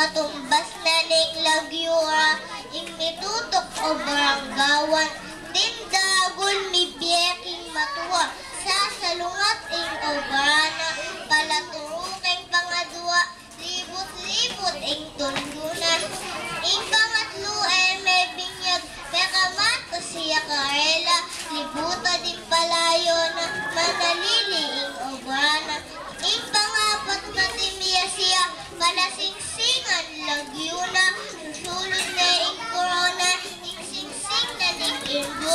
Katumbas na ning lagyura, ing mitutok o baranggawan, dindagol mi biyeking matuwa, sa salungat ing obrana, palaturukeng pangadua, libot-libot ing tundunan, ing pangatlo ay may binyag, may kamato siya karela, libuta din palayo na manalili ing obrana, ing pangapat na timya siya, panasingsingan lagyuna, sulod na ing corona, ing singsing na ning imbo,